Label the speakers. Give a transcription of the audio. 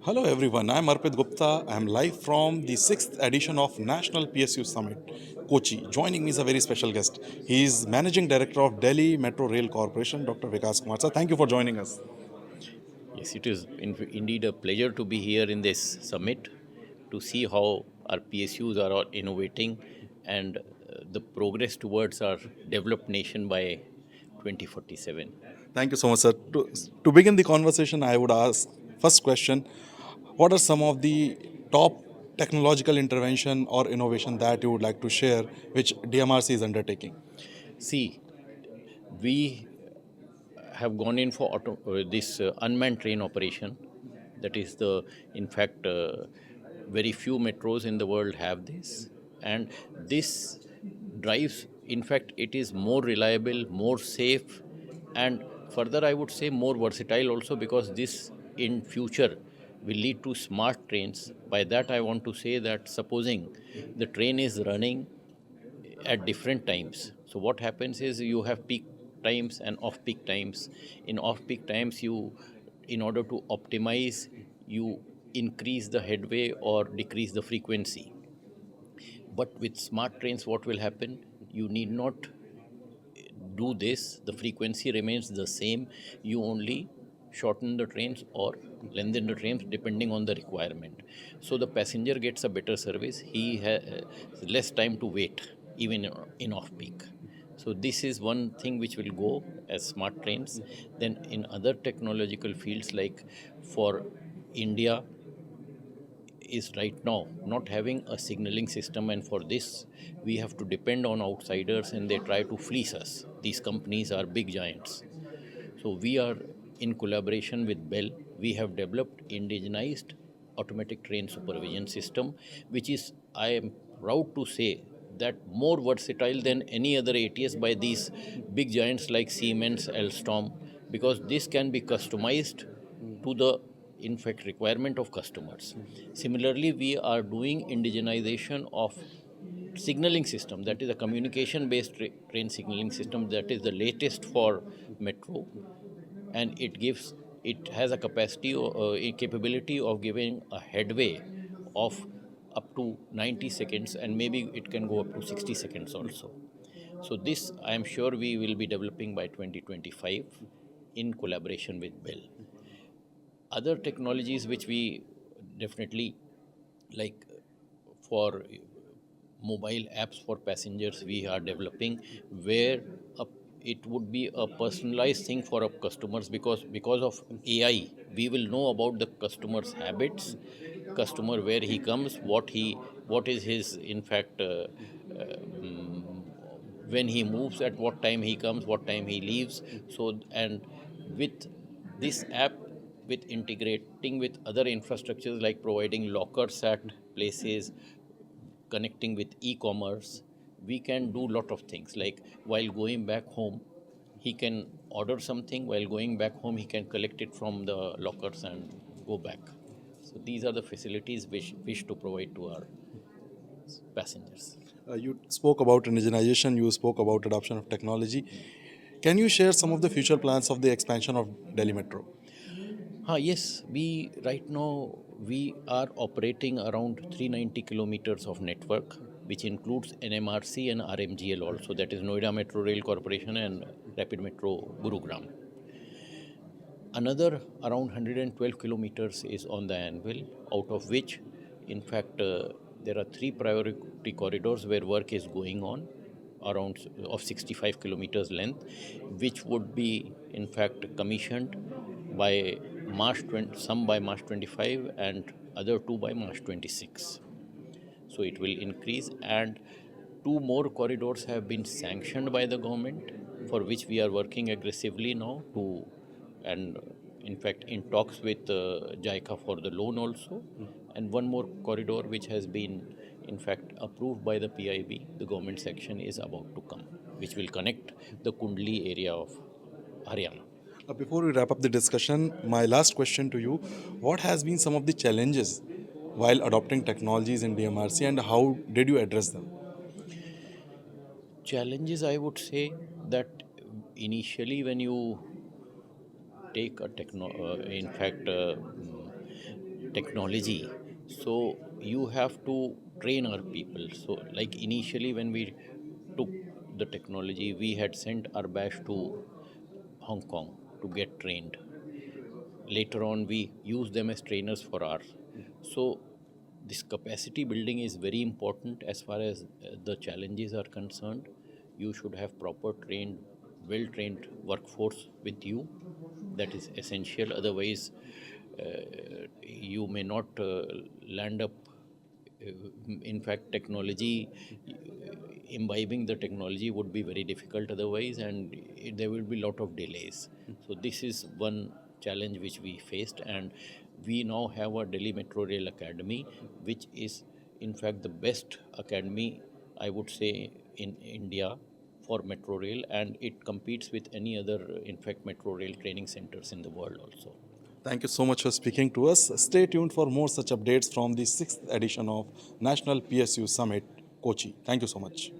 Speaker 1: Hello everyone, I am Arpit Gupta. I am live from the 6th edition of National PSU Summit, Kochi. Joining me is a very special guest. He is Managing Director of Delhi Metro Rail Corporation, Dr. Vikas Kumar. Sir, thank you for joining us.
Speaker 2: Yes, it is indeed a pleasure to be here in this summit to see how our PSUs are all innovating and the progress towards our developed nation by 2047.
Speaker 1: Thank you so much, sir. To begin the conversation, I would ask first question, what are some of the top technological intervention or innovation that you would like to share which DMRC is undertaking?
Speaker 2: See, we have gone in for this unmanned train operation. That is in fact, very few metros in the world have this, and this drives. In fact, it is more reliable, more safe, and further, I would say more versatile also because this in future will lead to smart trains. By that, I want to say that supposing the train is running at different times. So what happens is you have peak times and off peak times. In off peak times, in order to optimize, you increase the headway or decrease the frequency. But with smart trains, what will happen? You need not do this. The frequency remains the same. You only shorten the trains or lengthen the trains depending on the requirement. So the passenger gets a better service. He has less time to wait, even in off peak. So this is one thing which will go as smart trains. Then in other technological fields, like for India is right now not having a signaling system, and for this we have to depend on outsiders and they try to fleece us. These companies are big giants. So we are in collaboration with Bell. We have developed indigenized automatic train supervision system, which is, I am proud to say, that more versatile than any other ATS by these big giants like Siemens, Alstom, because this can be customized to the in fact requirement of customers. Similarly, we are doing indigenization of signaling system, that is a communication based train signaling system, that is the latest for metro, and it has a capacity a capability of giving a headway of up to 90 seconds, and maybe it can go up to 60 seconds also. So this I am sure we will be developing by 2025 in collaboration with Bell. Other technologies which we definitely like, for mobile apps for passengers we are developing, where a, it would be a personalized thing for our customers, because of AI we will know about the customer's habits, customer where he comes, what is his in fact when he moves, at what time he comes, what time he leaves. So, and with this app, with integrating with other infrastructures like providing lockers at places, connecting with e-commerce, we can do lot of things. Like while going back home, he can order something. While going back home, he can collect it from the lockers and go back. So these are the facilities which wish to provide to our passengers.
Speaker 1: You spoke about indigenization, you spoke about adoption of technology. Can you share some of the future plans of the expansion of Delhi Metro?
Speaker 2: Yes, we right now we are operating around 390 kilometers of network, which includes NMRC and RMGL also. That is Noida Metro Rail Corporation and Rapid Metro Gurugram. Another around 112 kilometers is on the anvil, out of which, in fact, there are three priority corridors where work is going on, around of 65 kilometers length, which would be, in fact, commissioned by March 20, some by March 25 and other two by March 26. So it will increase, and two more corridors have been sanctioned by the government, for which we are working aggressively now to, and in fact in talks with JICA for the loan also, and one more corridor which has been in fact approved by the PIB, the government section is about to come, which will connect the Kundli area of Haryana.
Speaker 1: Before we wrap up the discussion, my last question to you, what has been some of the challenges while adopting technologies in DMRC and how did you address them?
Speaker 2: Challenges, I would say that initially when you take a in fact technology. So you have to train our people. So like initially when we took the technology, we had sent our batch to Hong Kong to get trained. Later on, we use them as trainers for ours. So this capacity building is very important as far as the challenges are concerned. You should have proper trained, well trained workforce with you. That is essential. Otherwise, you may not land up. In fact, technology, imbibing the technology would be very difficult otherwise, and there will be a lot of delays. So this is one challenge which we faced, and we now have a Delhi Metro Rail Academy, which is in fact the best academy, I would say, in India for metro rail, and it competes with any other, in fact, metro rail training centers in the world also.
Speaker 1: Thank you so much for speaking to us. Stay tuned for more such updates from the 6th edition of National PSU Summit, Kochi. Thank you so much.